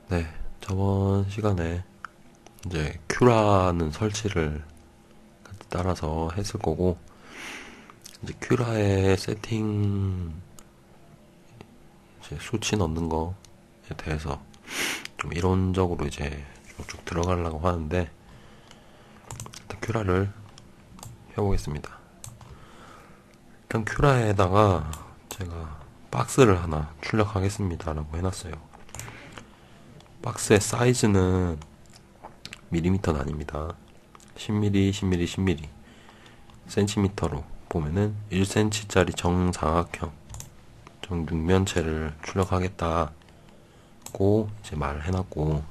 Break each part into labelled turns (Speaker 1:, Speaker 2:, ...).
Speaker 1: 네, 저번 시간에 이제 큐라는 설치를 따라서 했을 거고, 이제 큐라의 세팅 이제 수치 넣는 거에 대해서 좀 이론적으로 이제 쭉쭉 들어가려고 하는데, 일단 큐라를 해보겠습니다. 일단 큐라에다가 제가 박스를 하나 출력하겠습니다라고 해놨어요. 박스의 사이즈는 밀리미터는 아닙니다. 10mm, 10mm, 10mm 센티미터로 보면은 1cm짜리 정사각형 정육면체를 출력하겠다고 이제 말을 해놨고,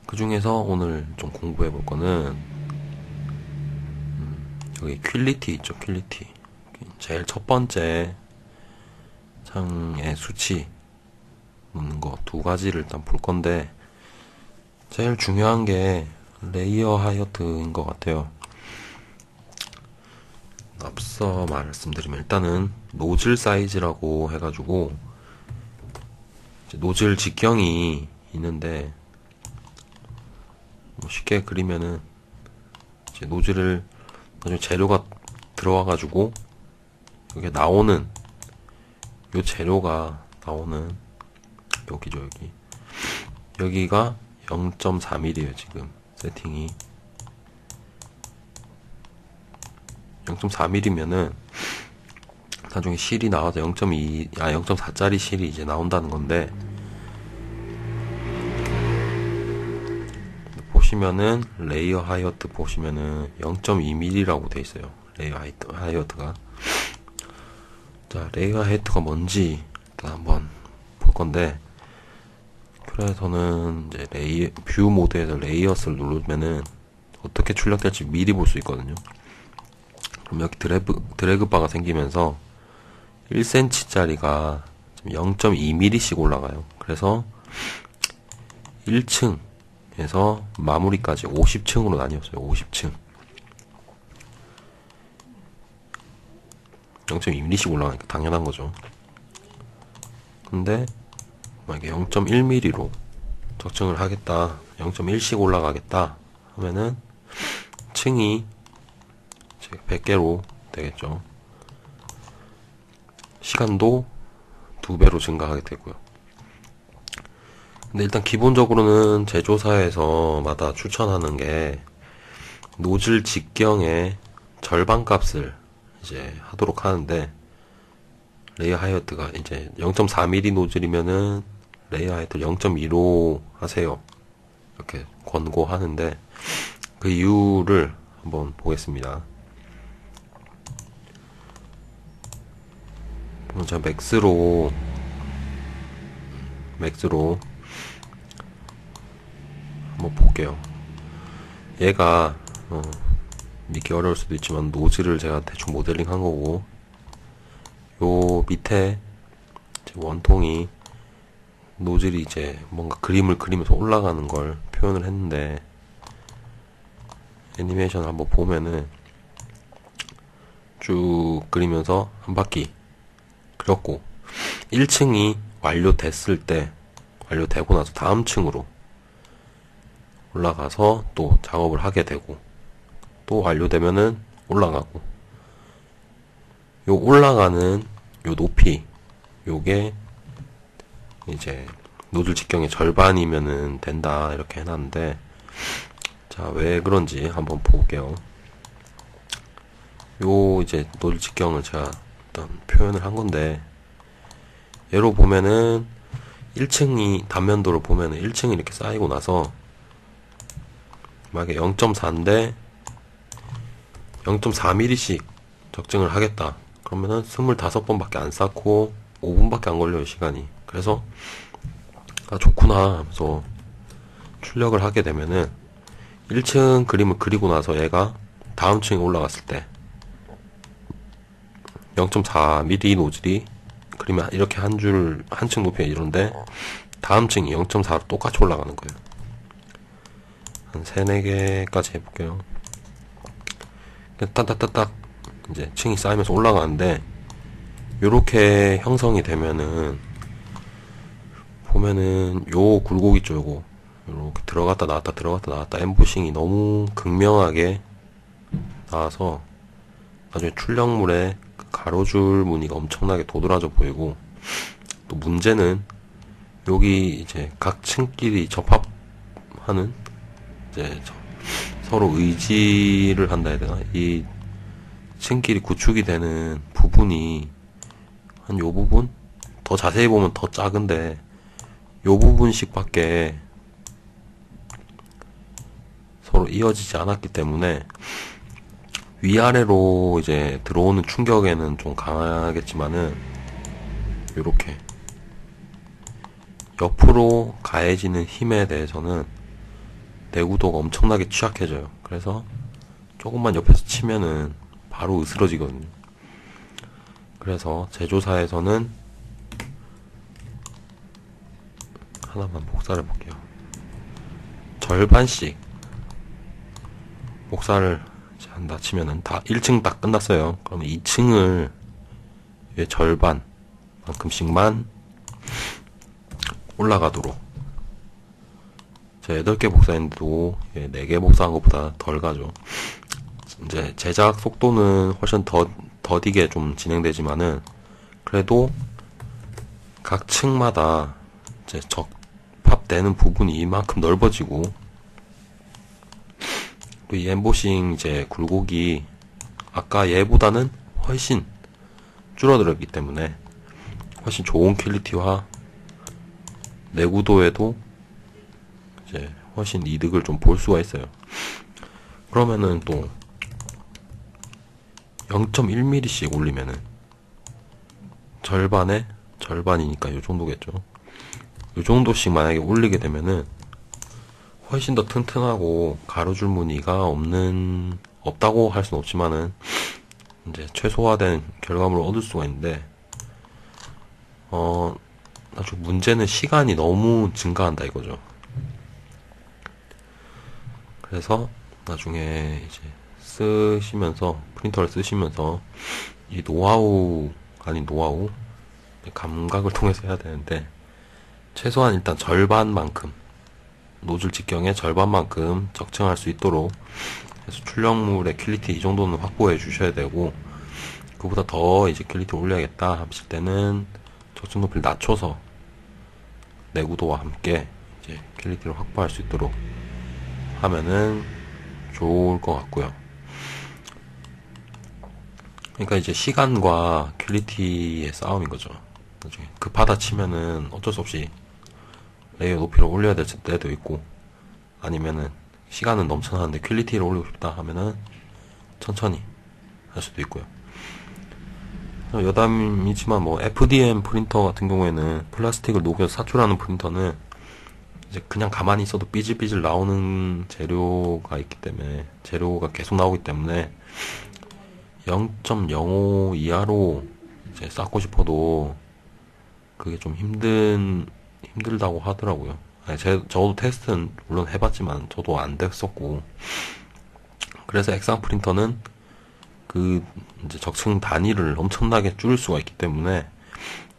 Speaker 1: 그 중에서 오늘 좀 공부해 볼 거는 여기 퀄리티 있죠. 퀄리티 제일 첫 번째 창의 수치 놓는 거 두 가지를 일단 볼 건데, 제일 중요한 게 레이어 하이어트인 것 같아요. 앞서 말씀드리면 일단은 노즐 사이즈라고 해가지고 이제 노즐 직경이 있는데, 뭐 쉽게 그리면은 이제 노즐을 나중에 재료가 들어와가지고 여기 나오는 요 재료가 나오는 여기죠. 여기가 0.4mm예요. 지금 세팅이 0.4mm면은 나중에 실이 나와서 0.4짜리 실이 이제 나온다는 건데, 보시면은 레이어 하이어트 보시면은 0.2mm라고 돼 있어요. 레이어 하이어트가. 자, 레이어 하이어트가 뭔지 일단 한번 볼 건데, 큐라에서는 이제 뷰 모드에서 레이어스를 누르면은 어떻게 출력될지 미리 볼 수 있거든요. 그럼 여기 드래그 바가 생기면서 1cm짜리가 0.2mm씩 올라가요. 그래서 1층에서 마무리까지 50층으로 나뉘었어요. 50층. 0.2mm씩 올라가니까 당연한 거죠. 근데 만약에 0.1mm로 적정을 하겠다, 0.1씩 올라가겠다 하면은 층이 100개로 되겠죠. 시간도 2배로 증가하게 되고요. 근데 일단 기본적으로는 제조사에서 마다 추천하는 게 노즐 직경의 절반 값을 이제 하도록 하는데, 레이어 하이어트가 이제 0.4mm 노즐이면은 레이어 하이어트 0.2로 하세요. 이렇게 권고하는데, 그 이유를 한번 보겠습니다. 제가 맥스로 한번 볼게요. 얘가 믿기 어려울 수도 있지만 노즐을 제가 대충 모델링 한 거고, 요 밑에 원통이 노즐이 이제 뭔가 그림을 그리면서 올라가는 걸 표현을 했는데, 애니메이션을 한번 보면은 쭉 그리면서 한 바퀴 그렸고, 1층이 완료되고 나서 다음 층으로 올라가서 또 작업을 하게 되고, 또 완료되면은 올라가고, 요 올라가는 요 높이, 요게 이제 노즐 직경의 절반이면은 된다 이렇게 해놨는데, 자, 왜 그런지 한번 볼게요. 요 이제 노즐 직경을 제가 일단 표현을 한 건데, 얘로 보면은 1층이 단면도를 보면은 1층이 이렇게 쌓이고 나서 만약에 0.4인데 0.4mm씩 적정을 하겠다 그러면은 25번밖에 안 쌓고 5분밖에 안 걸려요, 시간이. 그래서 좋구나 하면서 출력을 하게 되면은 1층 그림을 그리고 나서 얘가 다음 층에 올라갔을 때 0.4mm 노즐이 그리면 이렇게 한 층 높이에 이런데, 다음 층이 0.4로 똑같이 올라가는 거예요. 한 3, 4개까지 해볼게요. 딱딱딱딱 이제 층이 쌓이면서 올라가는데, 요렇게 형성이 되면은 보면은 요 굴곡 있죠, 요거. 이렇게 들어갔다 나왔다 들어갔다 나왔다 엠보싱이 너무 극명하게 나와서 나중에 출력물에 그 가로줄 무늬가 엄청나게 도드라져 보이고, 또 문제는 여기 이제 각 층끼리 접합하는 이제 서로 의지를 한다 해야 되나? 이 층끼리 구축이 되는 부분이 한 요 부분? 더 자세히 보면 더 작은데 요 부분씩밖에 서로 이어지지 않았기 때문에 위아래로 이제 들어오는 충격에는 좀 강하겠지만은 요렇게 옆으로 가해지는 힘에 대해서는 내구도가 엄청나게 취약해져요. 그래서 조금만 옆에서 치면은 바로 으스러지거든요. 그래서 제조사에서는 하나만 복사를 해볼게요. 절반씩 복사를 한다 치면은 다 1층 딱 끝났어요. 그러면 2층을 절반만큼씩만 올라가도록, 제가 8개 복사했는데도 4개 복사한 것보다 덜 가죠. 이제 제작 속도는 훨씬 더디게 좀 진행되지만은 그래도 각 층마다 이제 적합되는 부분이 이만큼 넓어지고, 또 이 엠보싱 이제 굴곡이 아까 얘보다는 훨씬 줄어들었기 때문에 훨씬 좋은 퀄리티와 내구도에도 이제 훨씬 이득을 좀 볼 수가 있어요. 그러면은 또 0.1mm씩 올리면은 절반에 절반이니까 요 정도겠죠. 요 정도씩 만약에 올리게 되면은 훨씬 더 튼튼하고 가로줄 무늬가 없다고 할 수는 없지만은 이제 최소화된 결과물을 얻을 수가 있는데, 나중 문제는 시간이 너무 증가한다 이거죠. 그래서 나중에 이제 프린터를 쓰시면서 이 노하우 감각을 통해서 해야 되는데, 최소한 일단 절반만큼, 노즐 직경의 절반만큼 적층할 수 있도록 해서 출력물의 퀄리티 이 정도는 확보해 주셔야 되고, 그보다 더 이제 퀄리티 올려야겠다 하실 때는 적층 높이를 낮춰서 내구도와 함께 이제 퀄리티를 확보할 수 있도록 하면은 좋을 것 같고요. 그러니까 이제 시간과 퀄리티의 싸움인 거죠. 나중에 급하다 치면은 어쩔 수 없이 레이어 높이를 올려야 될 때도 있고, 아니면은 시간은 넘쳐나는데 퀄리티를 올리고 싶다 하면은 천천히 할 수도 있고요. 여담이지만 뭐 FDM 프린터 같은 경우에는 플라스틱을 녹여서 사출하는 프린터는 이제 그냥 가만히 있어도 삐질삐질 나오는 재료가 계속 나오기 때문에 0.05 이하로 이제 쌓고 싶어도 그게 좀 힘들다고 하더라고요. 저도 테스트는 물론 해봤지만 저도 안 됐었고, 그래서 액상 프린터는 그 이제 적층 단위를 엄청나게 줄일 수가 있기 때문에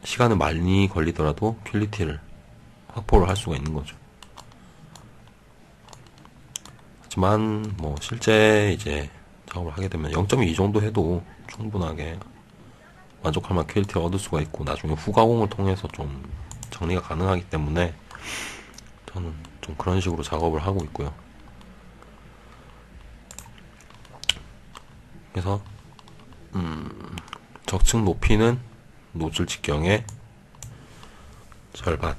Speaker 1: 시간은 많이 걸리더라도 퀄리티를 확보를 할 수가 있는 거죠. 하지만 뭐 실제 이제 작업을 하게 되면 0.2 정도 해도 충분하게 만족할 만한 퀄리티를 얻을 수가 있고, 나중에 후가공을 통해서 좀 정리가 가능하기 때문에 저는 좀 그런 식으로 작업을 하고 있고요. 그래서 적층 높이는 노즐 직경의 절반으로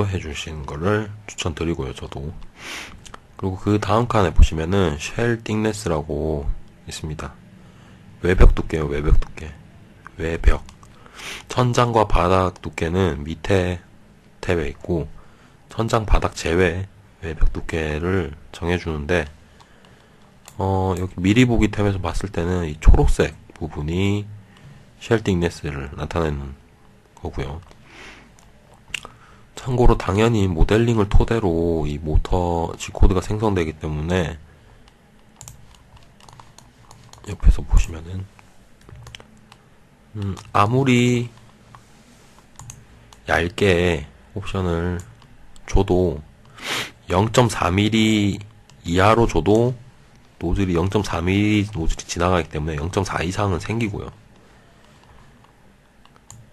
Speaker 1: 해주시는 거를 추천드리고요, 저도. 그리고 그 다음 칸에 보시면은 쉘 띵네스라고 있습니다. 외벽 두께요, 외벽 두께. 외벽. 천장과 바닥 두께는 밑에 탭에 있고, 천장 바닥 제외 외벽 두께를 정해주는데, 여기 미리 보기 탭에서 봤을 때는 이 초록색 부분이 쉘 띵네스를 나타내는 거고요. 참고로 당연히 모델링을 토대로 이 모터 G코드가 생성되기 때문에 옆에서 보시면은 아무리 얇게 옵션을 줘도 0.4mm 이하로 줘도 노즐이 0.4mm 노즐이 지나가기 때문에 0.4 이상은 생기고요.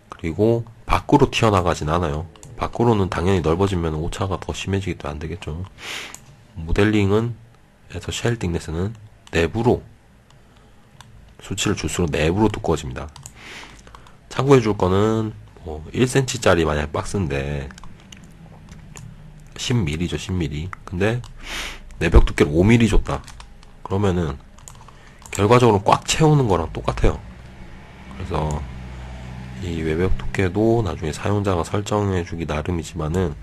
Speaker 1: 그리고 밖으로 튀어나가진 않아요. 밖으로는 당연히 넓어지면 오차가 더 심해지기 때문에 안 되겠죠. 모델링은 에서 쉘 띵네스는 내부로 수치를 줄수록 내부로 두꺼워집니다. 참고해 줄 거는 뭐 1cm 짜리 만약 박스인데 10mm죠, 10mm. 근데 내벽 두께를 5mm 줬다. 그러면은 결과적으로 꽉 채우는 거랑 똑같아요. 그래서 이 외벽 두께도 나중에 사용자가 설정해 주기 나름이지만은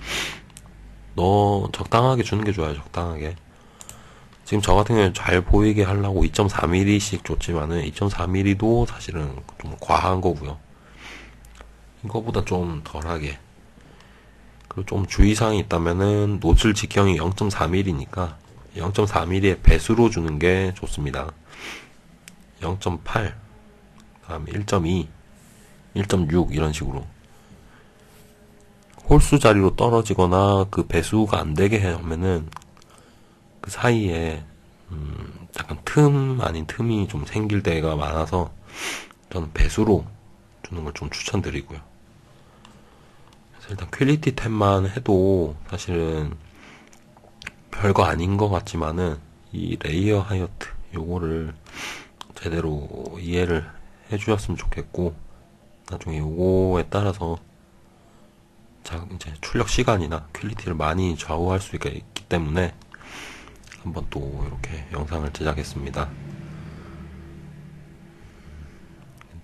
Speaker 1: 너 적당하게 주는 게 좋아요. 적당하게. 지금 저 같은 경우에 잘 보이게 하려고 2.4mm씩 줬지만은 2.4mm도 사실은 좀 과한 거고요. 이거보다 좀 덜하게. 그리고 좀 주의사항이 있다면은 노즐 직경이 0.4mm니까 0.4mm의 배수로 주는 게 좋습니다. 0.8, 다음 1.2, 1.6 이런 식으로 홀수 자리로 떨어지거나 그 배수가 안 되게 하면은 그 사이에 약간 틈 아닌 틈이 좀 생길 때가 많아서 저는 배수로 주는 걸 좀 추천드리고요. 그래서 일단 퀄리티 탭만 해도 사실은 별거 아닌 것 같지만은 이 레이어 하이어트 요거를 제대로 이해를 해주셨으면 좋겠고 나중에 요거에 따라서 자 이제 출력 시간이나 퀄리티를 많이 좌우할 수 있기 때문에 한번 또 이렇게 영상을 제작했습니다.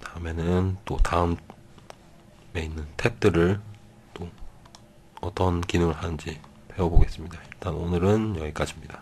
Speaker 1: 다음에는 또 다음에 있는 탭들을 또 어떤 기능을 하는지 배워보겠습니다. 일단 오늘은 여기까지입니다.